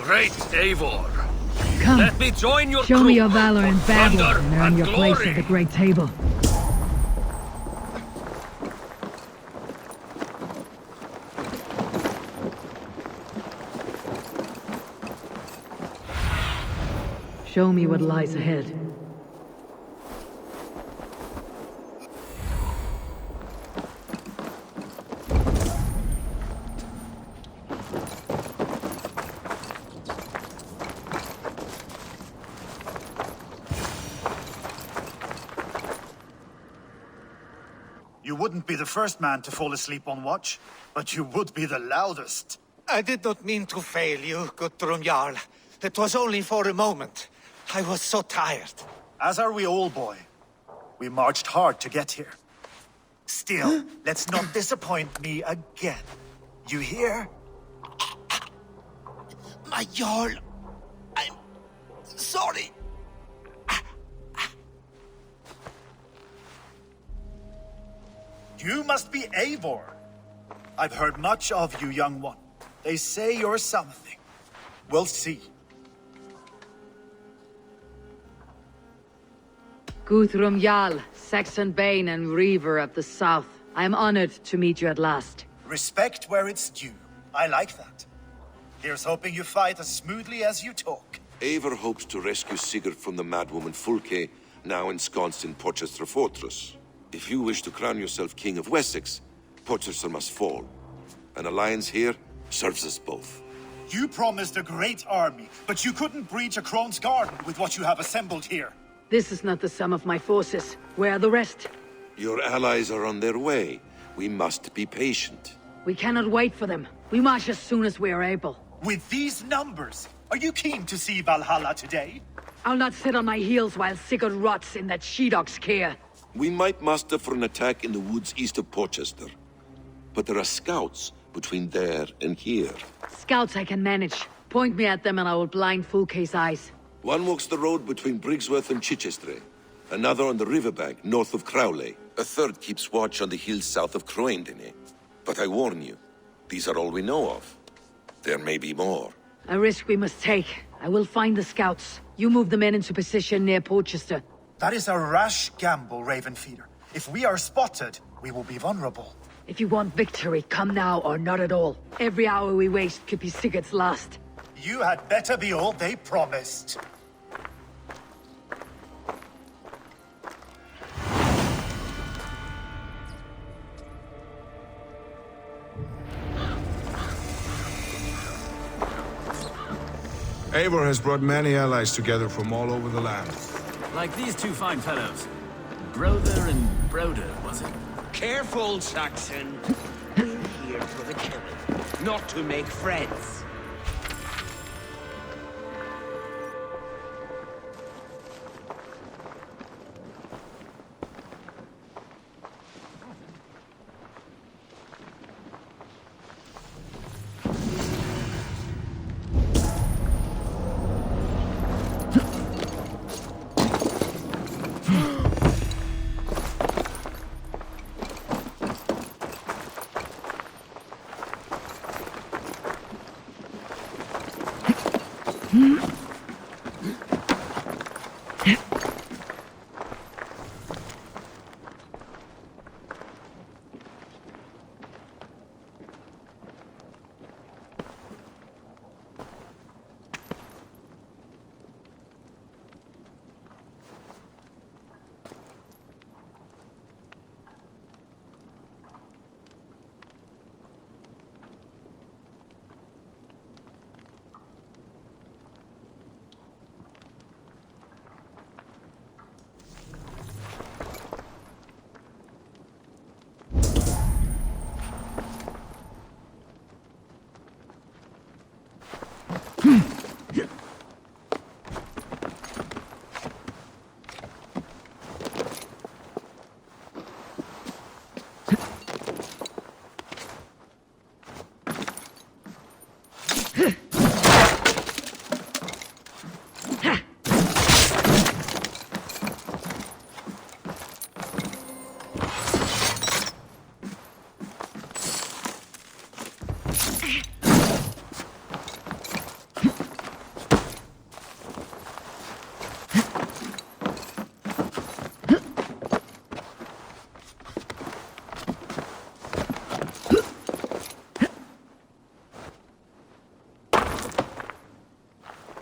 great Eivor. Come, Let me join your show crew. me your valor in battle Thunder and earn and your place glory. at the great table. Show me what lies ahead. You wouldn't be the first man to fall asleep on watch, but you would be the loudest. I did not mean to fail you, Guthrum Jarl. It was only for a moment. I was so tired. As are we all, boy. We marched hard to get here. Still, let's not disappoint me again. You hear? My Jarl, I'm sorry. You must be Eivor. I've heard much of you, young one. They say you're something. We'll see. Guthrum Jarl, Saxon Bane and Reaver of the South. I am honored to meet you at last. Respect where it's due. I like that. Here's hoping you fight as smoothly as you talk. Eivor hopes to rescue Sigurd from the madwoman Fulke, now ensconced in Porchester Fortress. If you wish to crown yourself King of Wessex, Porchester must fall. An alliance here serves us both. You promised a great army, but you couldn't breach a Crone's garden with what you have assembled here. This is not the sum of my forces. Where are the rest? Your allies are on their way. We must be patient. We cannot wait for them. We march as soon as we are able. With these numbers, are you keen to see Valhalla today? I'll not sit on my heels while Sigurd rots in that she-dog's care. We might muster for an attack in the woods east of Porchester. But there are scouts between there and here. Scouts I can manage. Point me at them and I will blind Fulke's eyes. One walks the road between Briggsworth and Chichester. Another on the riverbank north of Crowley. A third keeps watch on the hills south of Croendene. But I warn you, these are all we know of. There may be more. A risk we must take. I will find the scouts. You move the men into position near Porchester. That is a rash gamble, Ravenfeeder. If we are spotted, we will be vulnerable. If you want victory, come now or not at all. Every hour we waste could be Sigurd's last. You had better be all they promised. Eivor has brought many allies together from all over the land. Like these two fine fellows. Brother and Broder, was it? Careful, Saxon. We're here for the killing, not to make friends.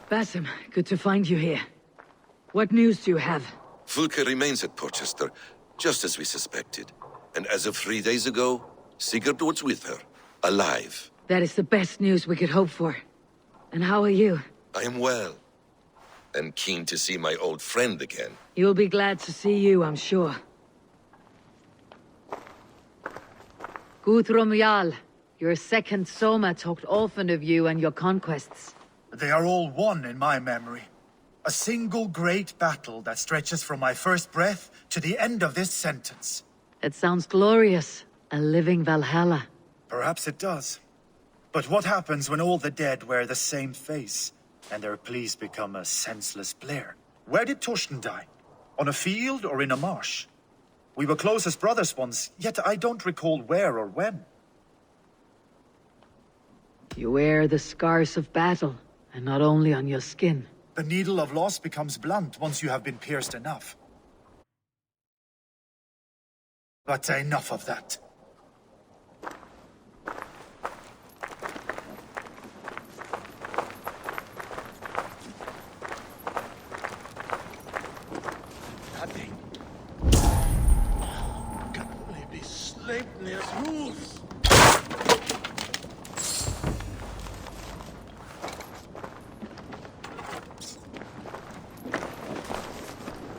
Basim, good to find you here. What news do you have? Fulke remains at Porchester, just as we suspected. And as of 3 days ago, Sigurd was with her, alive. That is the best news we could hope for. And how are you? I am well, and keen to see my old friend again. You'll be glad to see you, I'm sure. Guthrum Jarl, your second Soma talked often of you and your conquests. They are all one in my memory. A single great battle that stretches from my first breath to the end of this sentence. It sounds glorious. A living Valhalla. Perhaps it does. But what happens when all the dead wear the same face, and their pleas become a senseless blare? Where did Torsten die? On a field or in a marsh? We were close as brothers once, yet I don't recall where or when. You wear the scars of battle, and not only on your skin. The needle of loss becomes blunt once you have been pierced enough. But enough of that.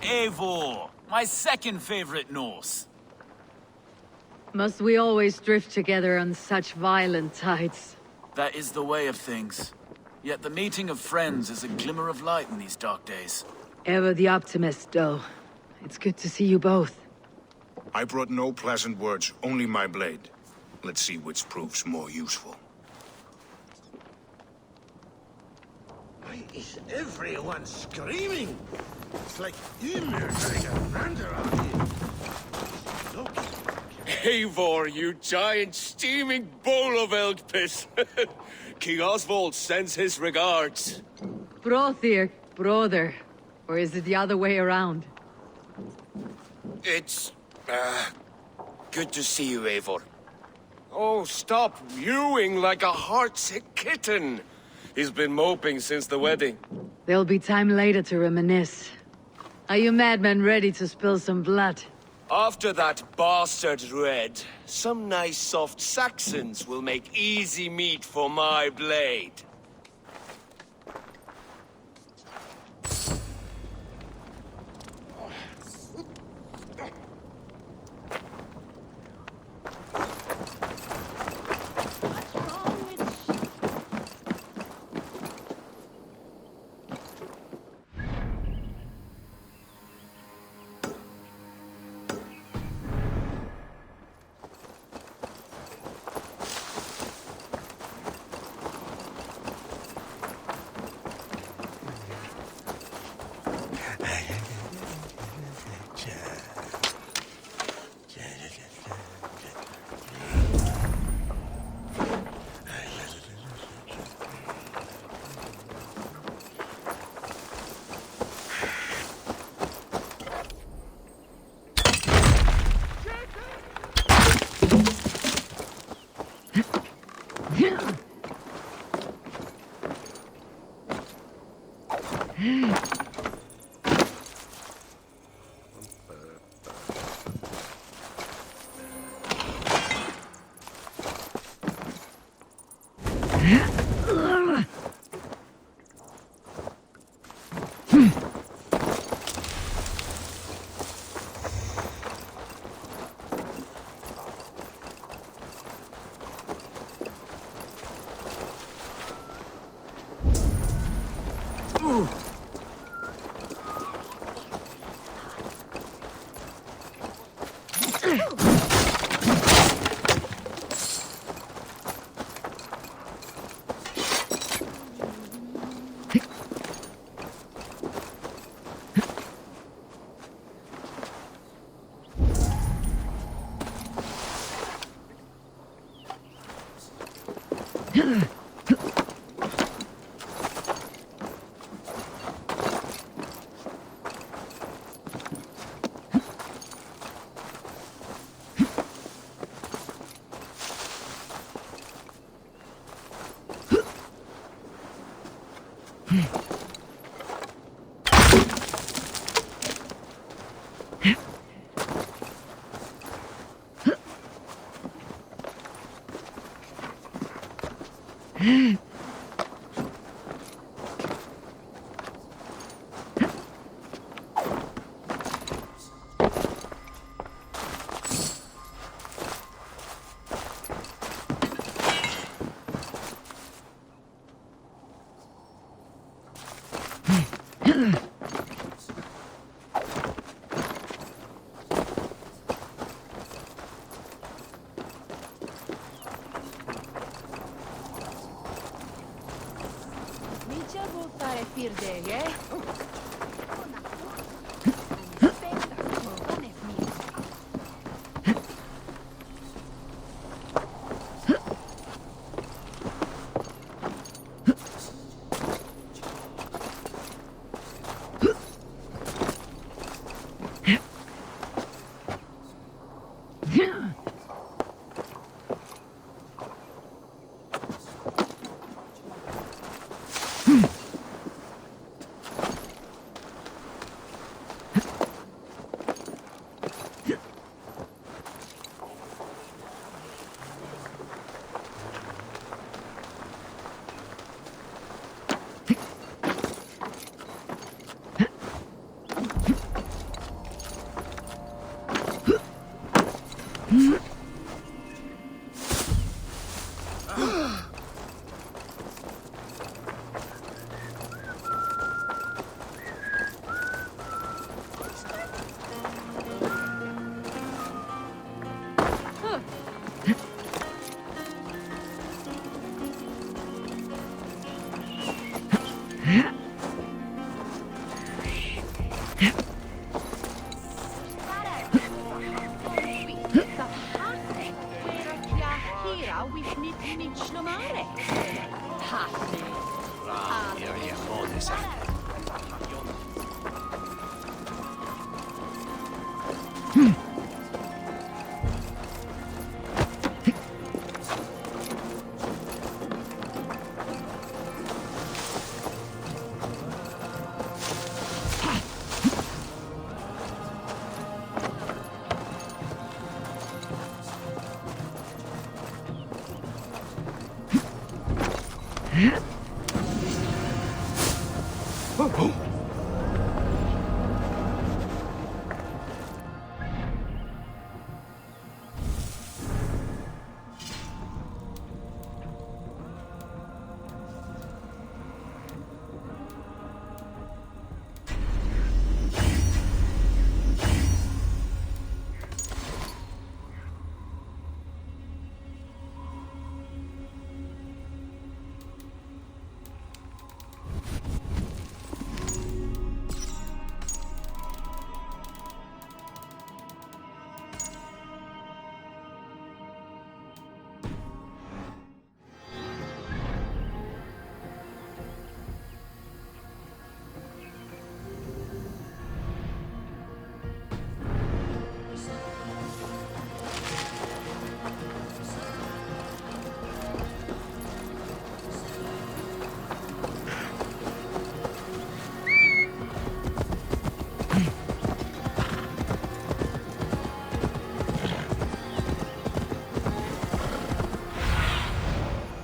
Eivor, my second favorite Norse. Must we always drift together on such violent tides? That is the way of things. Yet the meeting of friends is a glimmer of light in these dark days. Ever the optimist, though. It's good to see you both. I brought no pleasant words, only my blade. Let's see which proves more useful. Why is everyone screaming? It's like Ymir doing a rant around here. Look. Eivor, you giant steaming bowl of elk piss. King Oswald sends his regards. Brothir, brother. Or is it the other way around? It's, good to see you, Eivor. Oh, stop mewing like a heartsick kitten. He's been moping since the wedding. There'll be time later to reminisce. Are you madmen ready to spill some blood? After that bastard Red, some nice soft Saxons will make easy meat for my blade.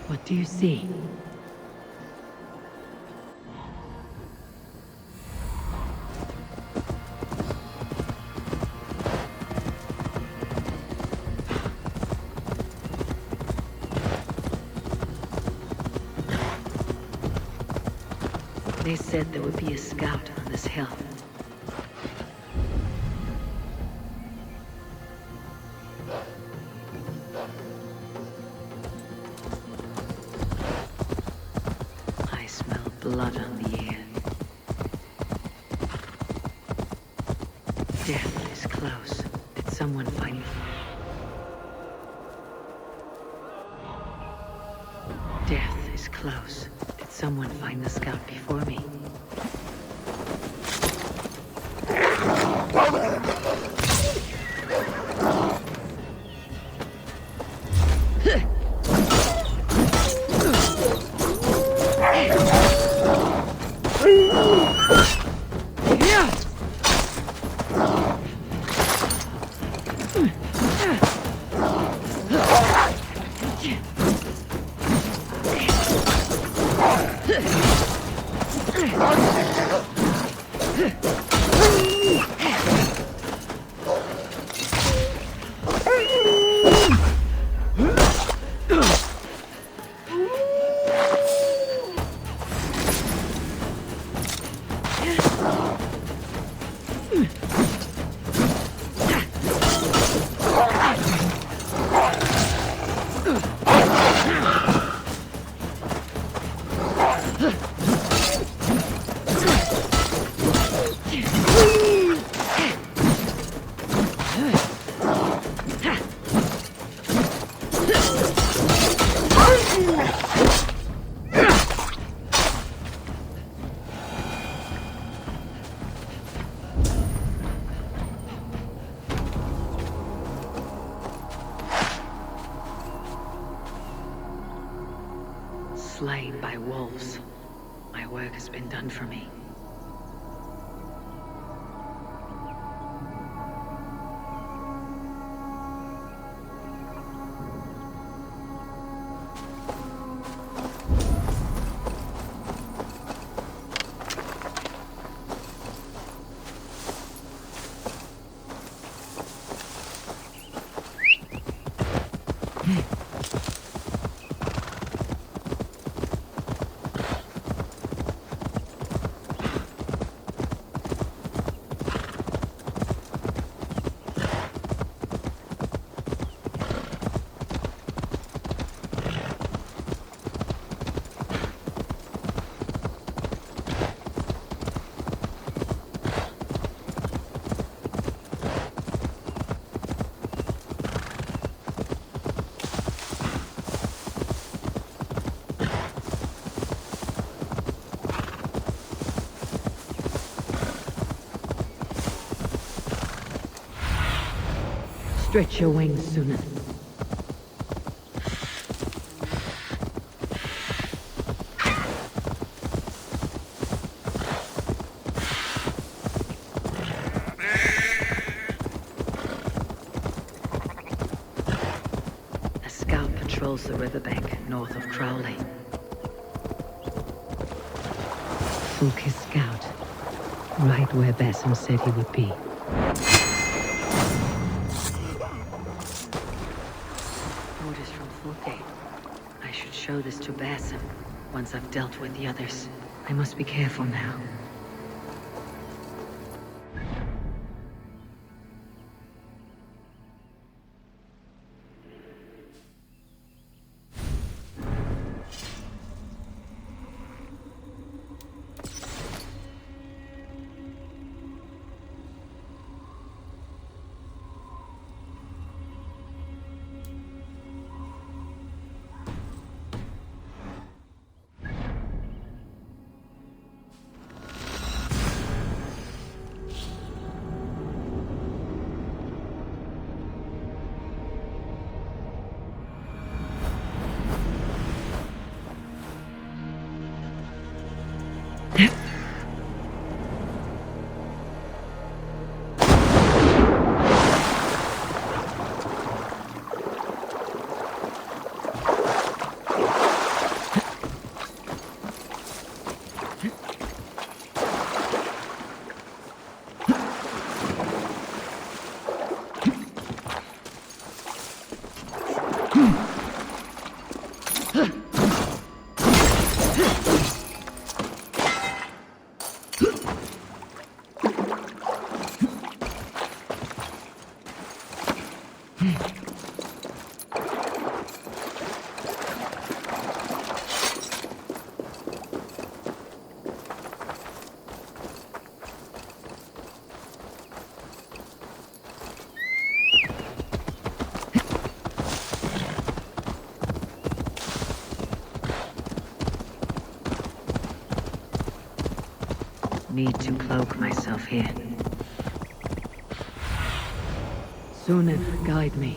What do you see? They said there would be a scout on this hill. I smell blood on the air. Death is close. Did someone find me? Death is close. Did someone find the scout before me? Slain by wolves. My work has been done for me. Stretch your wings, Sunan. A scout patrols the riverbank north of Crowley. Fulke's scout. Right where Basim said he would be. Orders from Fulke. I should show this to Basim once I've dealt with the others. I must be careful now. Need to cloak myself here. Sunan, guide me.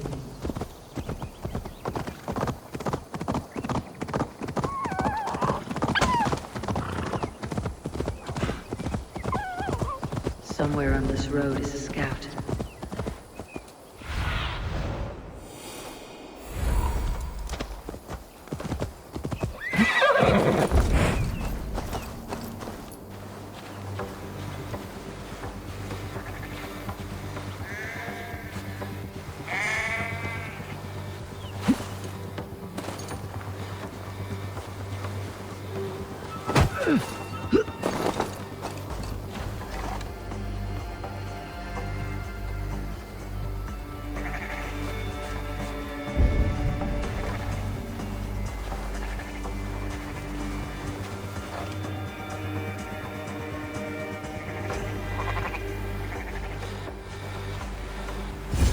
Somewhere on this road is a scout.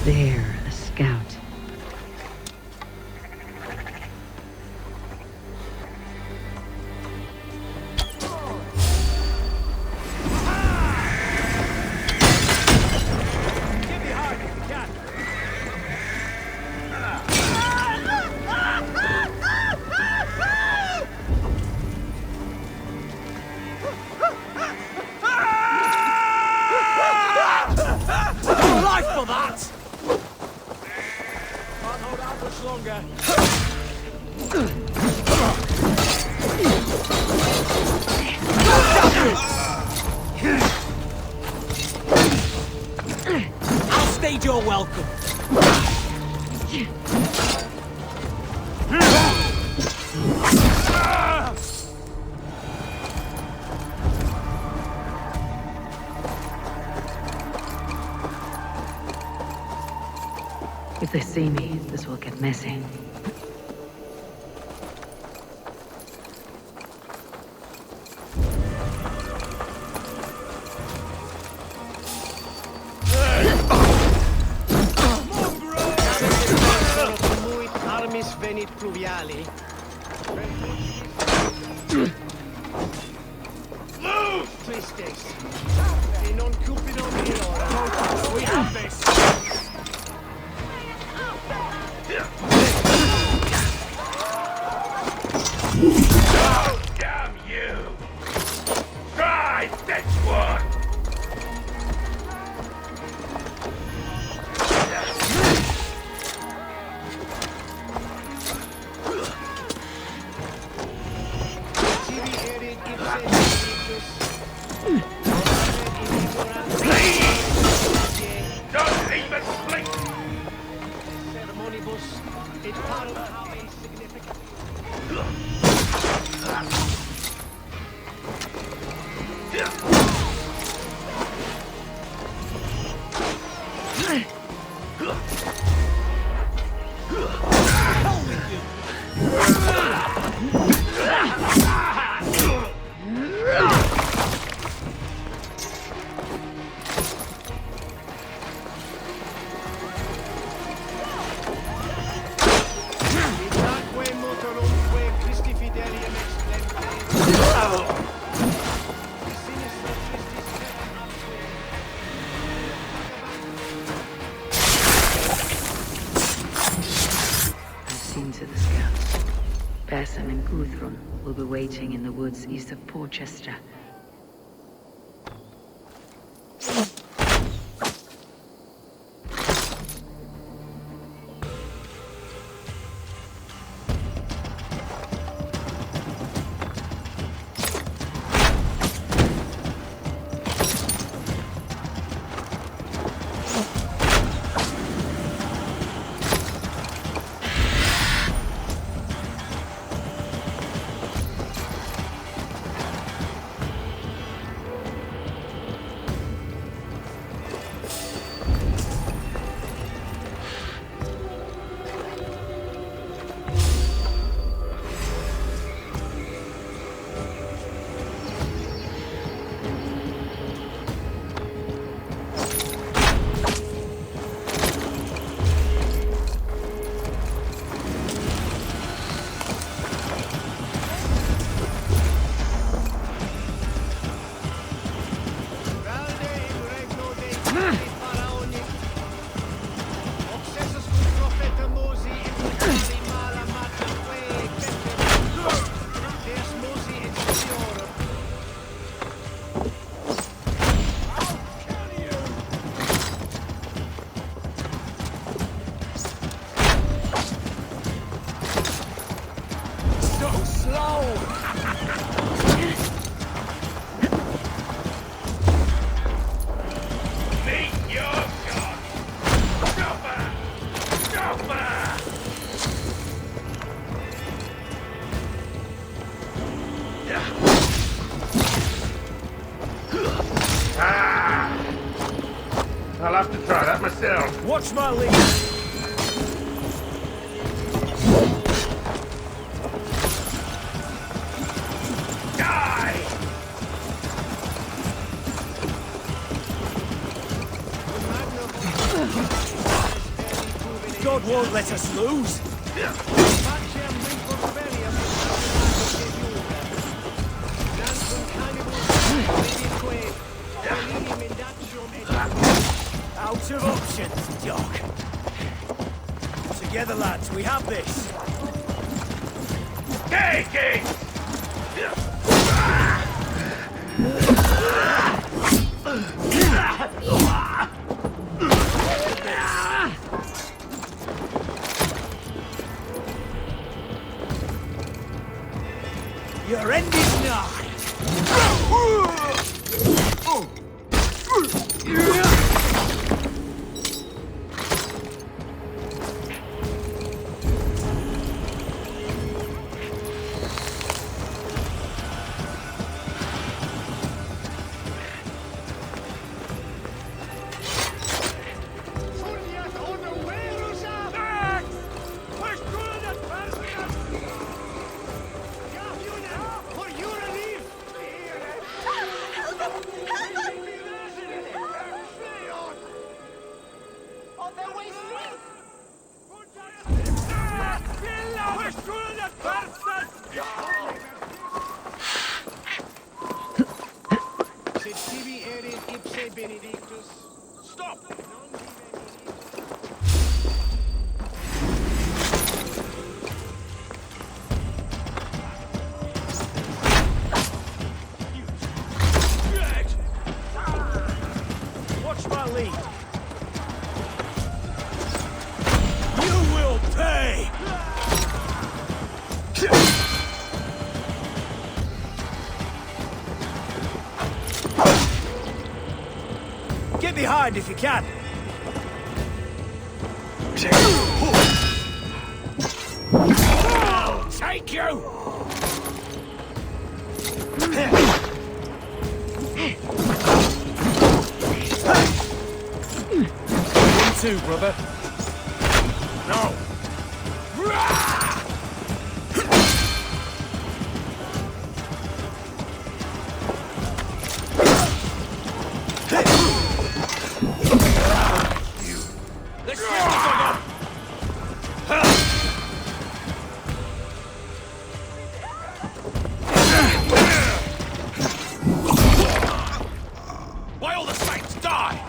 There, a scout. Life for that! Can't hold out much longer. I'll stage your welcome. If they see me, this will get messy. Armis venit pluviali. Tristes. E non cupino minora. We have this. Oh, damn you! Try this one! Tibi erit ipse delitus. Don't even blink! Sermonibus et parum habe insignificant. Itaque motorumque Christi fidelium explente. Sinistra tristis I've seen to the scouts. Basim and Gudrun will be waiting in the woods east of Porchester. I'll have to try that myself. Watch my lead. Die! God won't let us lose. Out of options, Doc. Together, lads, we have this. Take it! Your end is nigh. Stop! Watch my lead. You will pay! Get behind if you can. I'll take you! You too, brother. No! Let's get this on. Why all the saints die?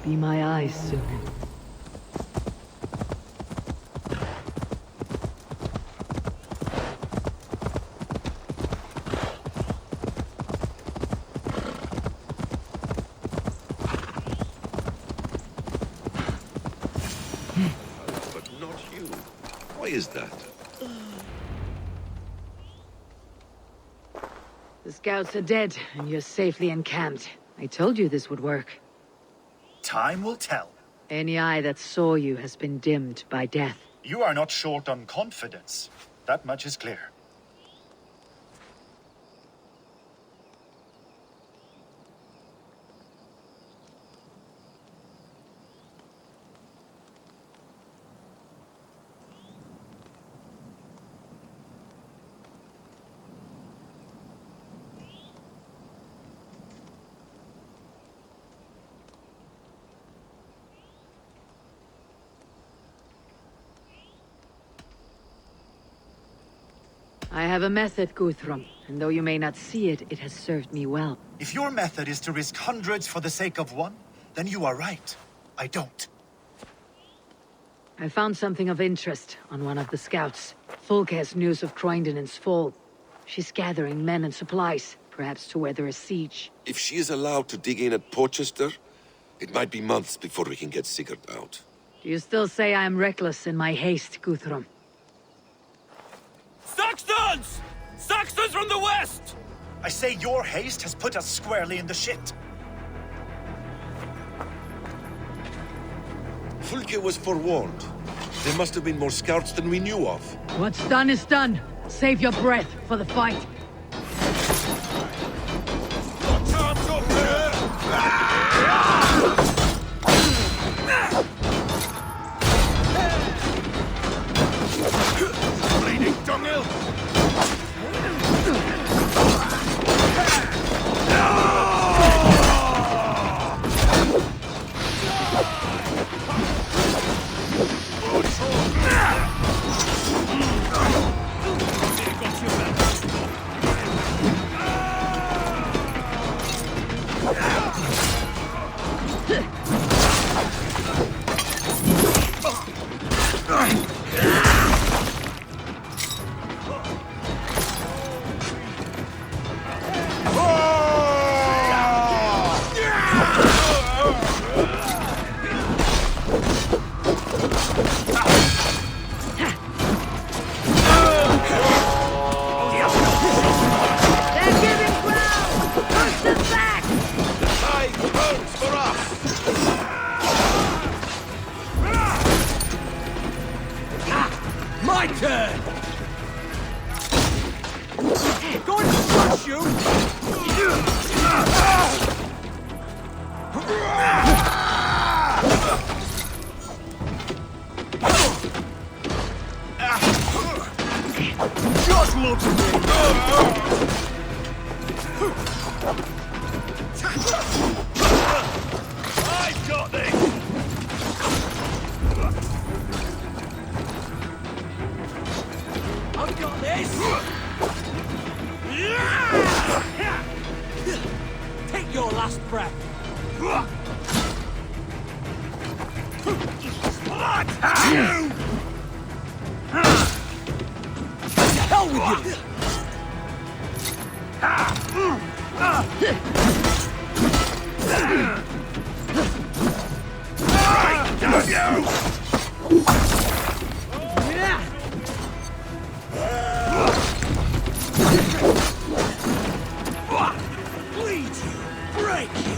Be my eyes soon. is that? The scouts are dead, and you're safely encamped. I told you this would work. Time will tell. Any eye that saw you has been dimmed by death. You are not short on confidence. That much is clear. I have a method, Guthrum, and though you may not see it, it has served me well. If your method is to risk hundreds for the sake of one, then you are right. I don't. I found something of interest on one of the scouts. Fulke has news of Croydon's fall. She's gathering men and supplies, perhaps to weather a siege. If she is allowed to dig in at Porchester, it might be months before we can get Sigurd out. Do you still say I am reckless in my haste, Guthrum? Saxons! Saxons from the west! I say your haste has put us squarely in the shit. Fulke was forewarned. There must have been more scouts than we knew of. What's done is done. Save your breath for the fight. Chance up there! Bleeding dunghill! My turn! Going to crush you! Just look at me! I've got this! I've got this! Take your last breath! To hell with you! Bleed you! Break you!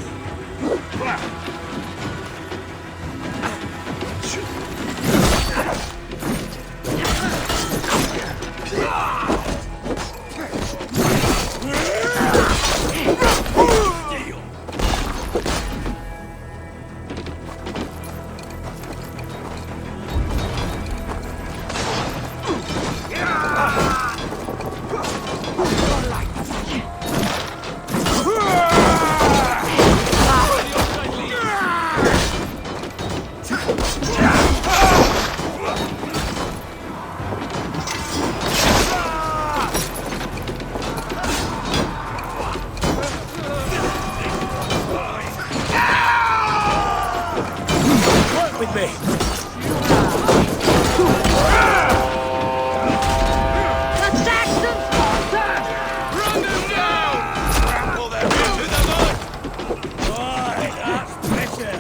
With me. The Saxons falter! Run them down! Trample them into the mud! Boy, that's better!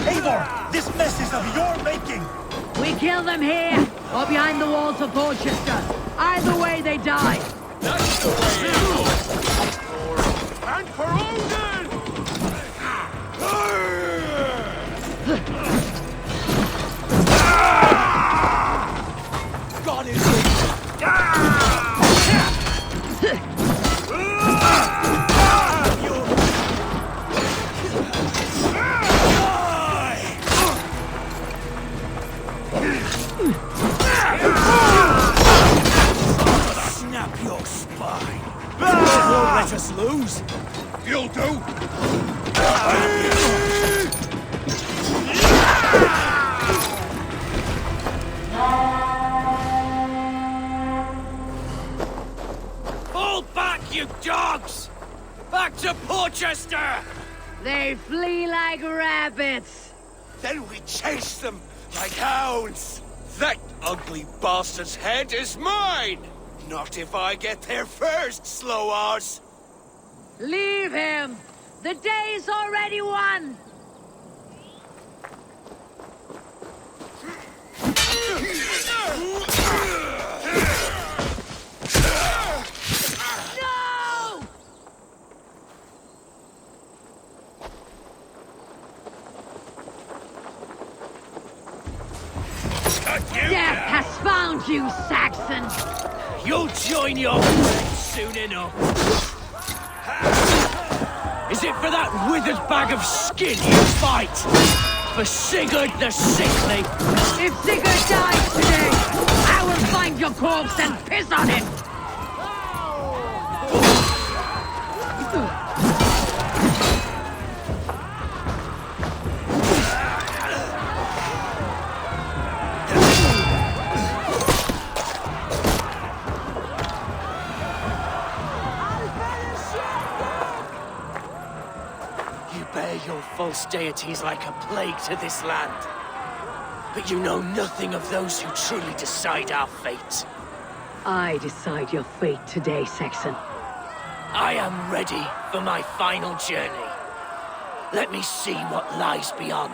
Eivor, this mess is of your making! We kill them here, or behind the walls of Porchester. Either way, they die. That's the way it goes. And for Odin! God is it! Snap your spine! Won't let us lose! You'll do! Fall back, you dogs! Back to Porchester! They flee like rabbits. Then we chase them like hounds. That ugly bastard's head is mine! Not if I get there first, slow arse! Leave him. The day's already won. No! Death has found you, Saxon. You'll join your friends soon enough. Is it for that withered bag of skin you fight? For Sigurd the Sickly? If Sigurd dies today, I will find your corpse and piss on it. Your false deities like a plague to this land. But you know nothing of those who truly decide our fate. I decide your fate today, Saxon. I am ready for my final journey. Let me see what lies beyond.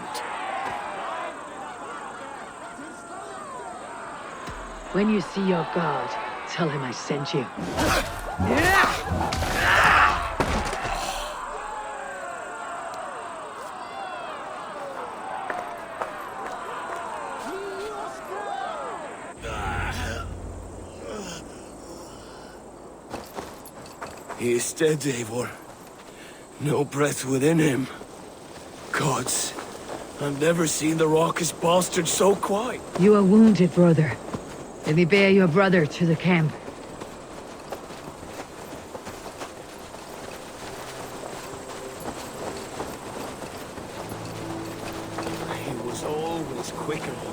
When you see your god, tell him I sent you. He is dead, Eivor. No breath within him. Gods, I've never seen the raucous bastard so quiet. You are wounded, brother. Let me bear your brother to the camp. He was always quicker than me.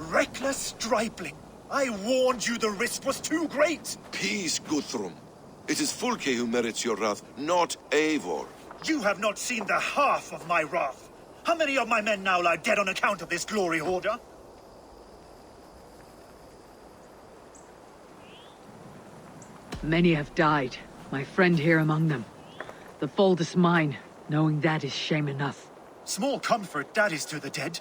Reckless stripling! I warned you the risk was too great! Peace, Guthrum. It is Fulke who merits your wrath, not Eivor. You have not seen the half of my wrath. How many of my men now lie dead on account of this glory hoarder? Many have died, my friend here among them. The fault is mine, knowing that is shame enough. Small comfort that is to the dead.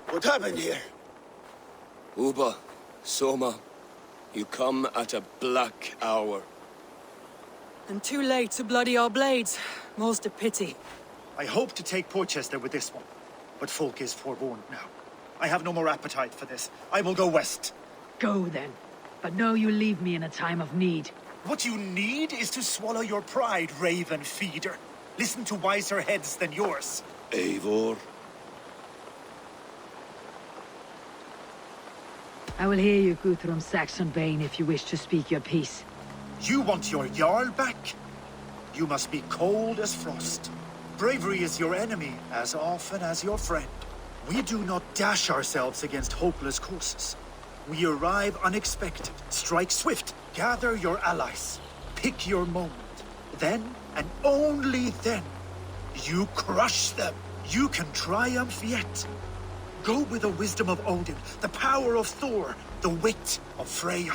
What happened here? Uba, Soma, you come at a black hour. And too late to bloody our blades. Most a pity. I hope to take Porchester with this one, but folk is forewarned now. I have no more appetite for this. I will go west. Go then, but know you leave me in a time of need. What you need is to swallow your pride, raven feeder. Listen to wiser heads than yours. Eivor? I will hear you, Guthrum Saxon Bane, if you wish to speak your piece. You want your Jarl back? You must be cold as frost. Bravery is your enemy as often as your friend. We do not dash ourselves against hopeless courses. We arrive unexpected, strike swift, gather your allies, pick your moment. Then, and only then, you crush them. You can triumph yet. Go with the wisdom of Odin, the power of Thor, the wit of Freya.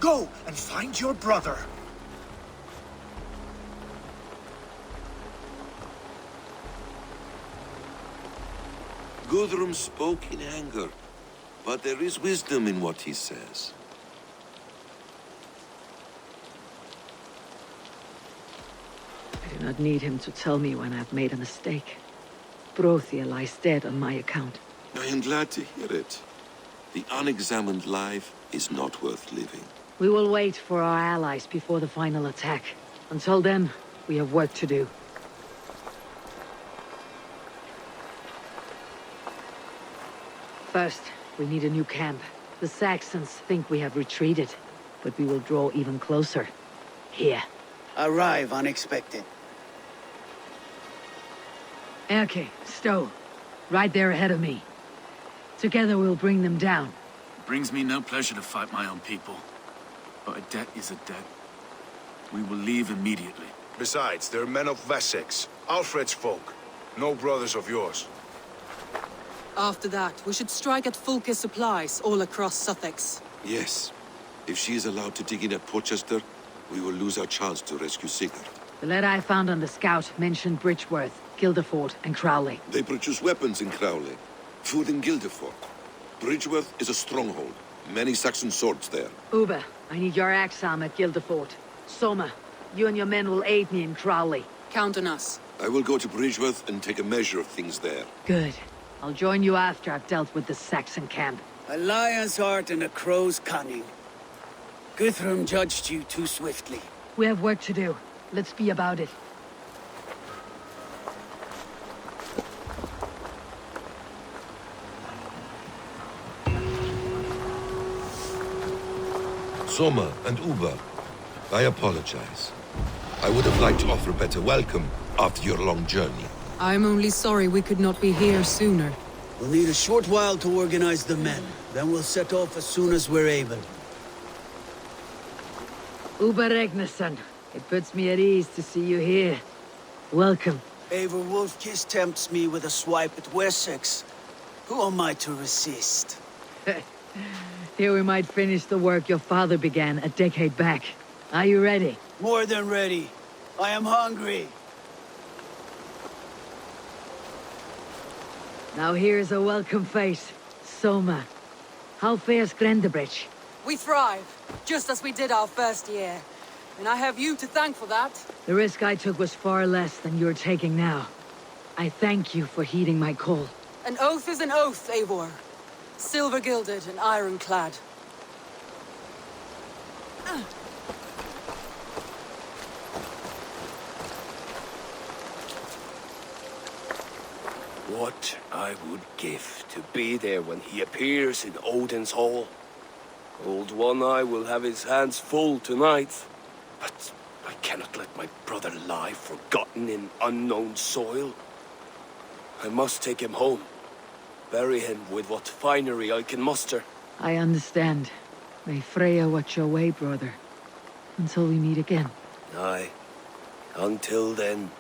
Go and find your brother. Guthrum spoke in anger, but there is wisdom in what he says. I do not need him to tell me when I've made a mistake. Brothia lies dead on my account. I am glad to hear it. The unexamined life is not worth living. We will wait for our allies before the final attack. Until then, we have work to do. First, we need a new camp. The Saxons think we have retreated, but we will draw even closer. Here. Arrive unexpected. Erke, Stowe. Right there ahead of me. Together we'll bring them down. It brings me no pleasure to fight my own people. But a debt is a debt. We will leave immediately. Besides, they're men of Wessex, Alfred's folk. No brothers of yours. After that, we should strike at Fulke's supplies all across Suthsexe. Yes. If she is allowed to dig in at Portchester, we will lose our chance to rescue Sigurd. The letter I found on the scout mentioned Bridgeworth, Guildeford, and Crowley. They produce weapons in Crowley, food in Guildeford. Bridgeworth is a stronghold. Many Saxon swords there. Uber, I need your axe arm at Guildeford. Soma, you and your men will aid me in Crowley. Count on us. I will go to Bridgeworth and take a measure of things there. Good. I'll join you after I've dealt with the Saxon camp. A lion's heart and a crow's cunning. Guthrum judged you too swiftly. We have work to do. Let's be about it. Soma and Uber, I apologize. I would have liked to offer a better welcome after your long journey. I'm only sorry we could not be here sooner. We'll need a short while to organize the men. Then we'll set off as soon as we're able. Uber Regnesson, it puts me at ease to see you here. Welcome. Eivor Wolfkiss tempts me with a swipe at Wessex. Who am I to resist? Here we might finish the work your father began a decade back. Are you ready? More than ready. I am hungry. Now here's a welcome face. Soma. How fares Grendebridge? We thrive, just as we did our first year. And I have you to thank for that. The risk I took was far less than you're taking now. I thank you for heeding my call. An oath is an oath, Eivor. Silver-gilded and ironclad. What I would give to be there when he appears in Odin's hall. Old One-Eye will have his hands full tonight. But I cannot let my brother lie forgotten in unknown soil. I must take him home. Bury him with what finery I can muster. I understand. May Freya watch your way, brother. Until we meet again. Aye. Until then.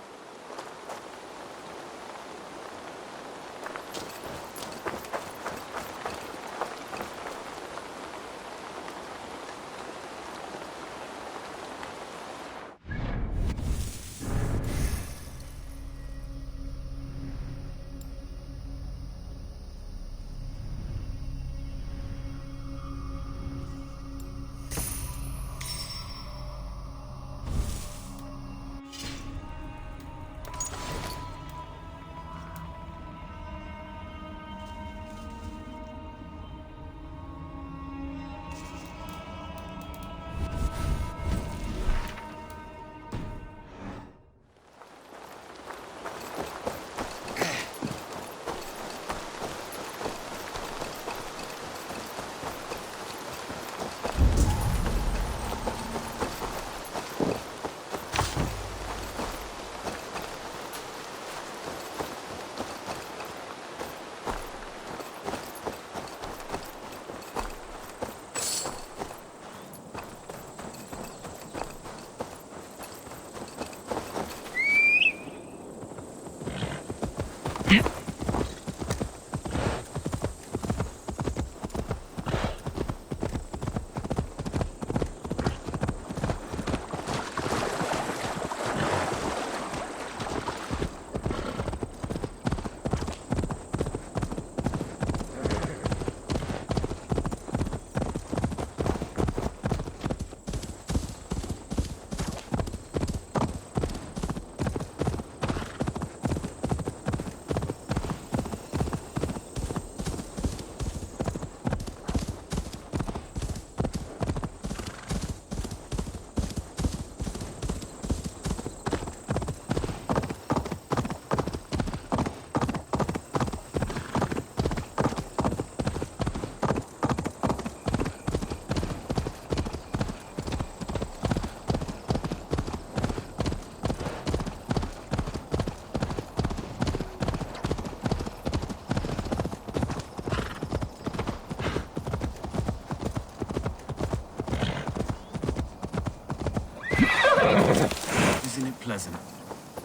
Isn't it pleasant?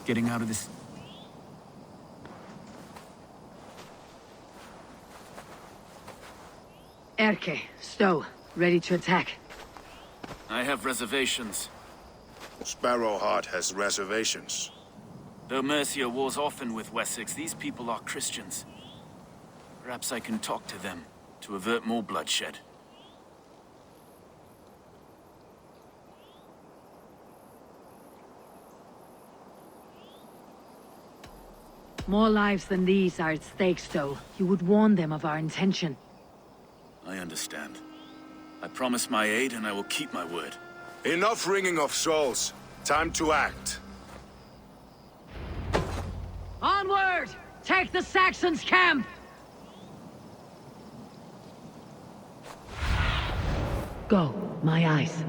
Getting out of this... Erke, stow, ready to attack. I have reservations. Sparrowheart has reservations. Though Mercia wars often with Wessex, these people are Christians. Perhaps I can talk to them to avert more bloodshed. More lives than these are at stake, Stow. You would warn them of our intention. I understand. I promise my aid and I will keep my word. Enough ringing of souls. Time to act. Onward! Take the Saxons' camp! Go, my eyes.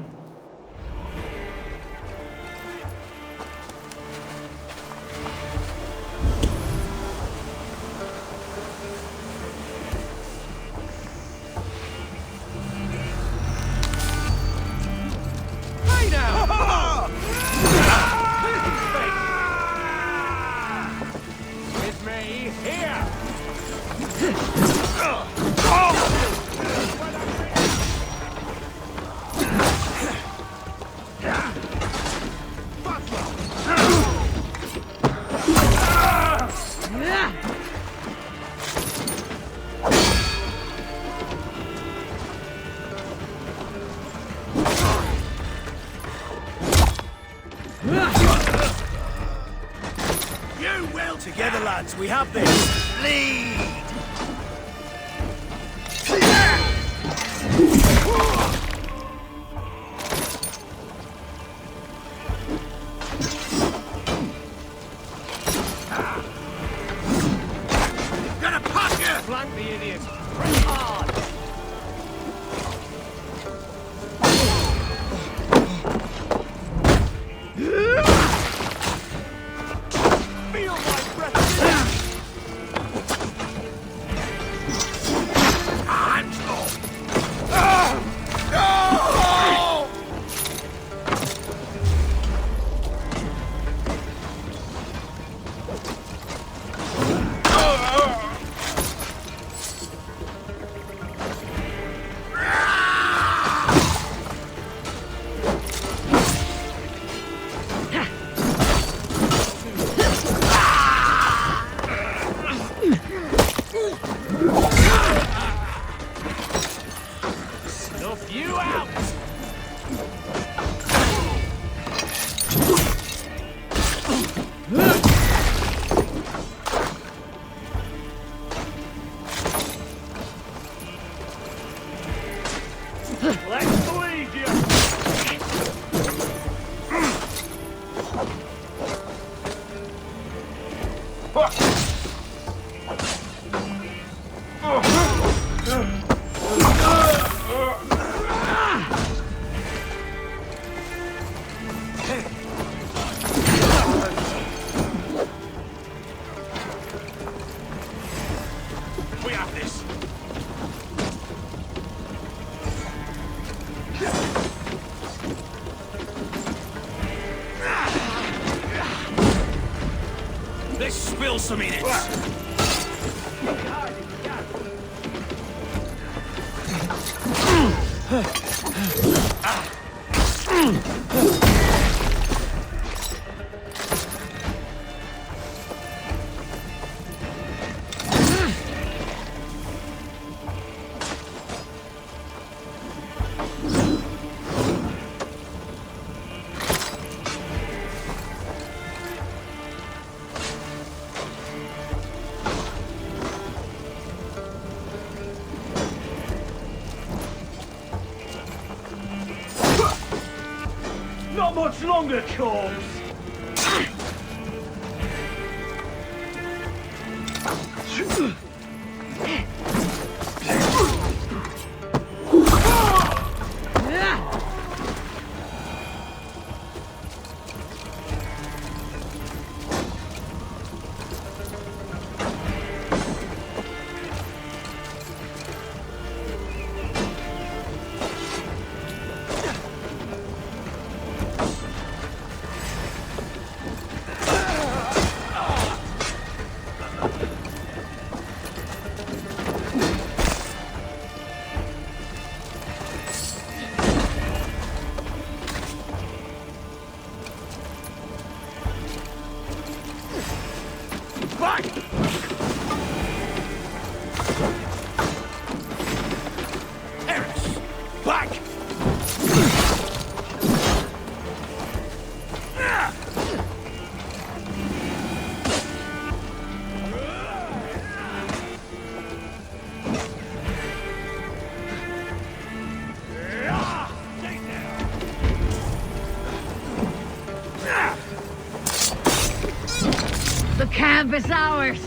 With me, here! You will together, lads. We have this. Lead! Gonna pop you! Flank the idiot! Press hard! Feel my breath! Snuff you out! Let's bleed you! We have this! Let's spill some in it! Not much longer, corpse! back! The camp is ours!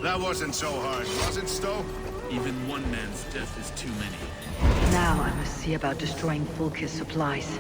That wasn't so hard, was it, Stowe? Even one man's death is too many. Now I must see about destroying Fulke's supplies.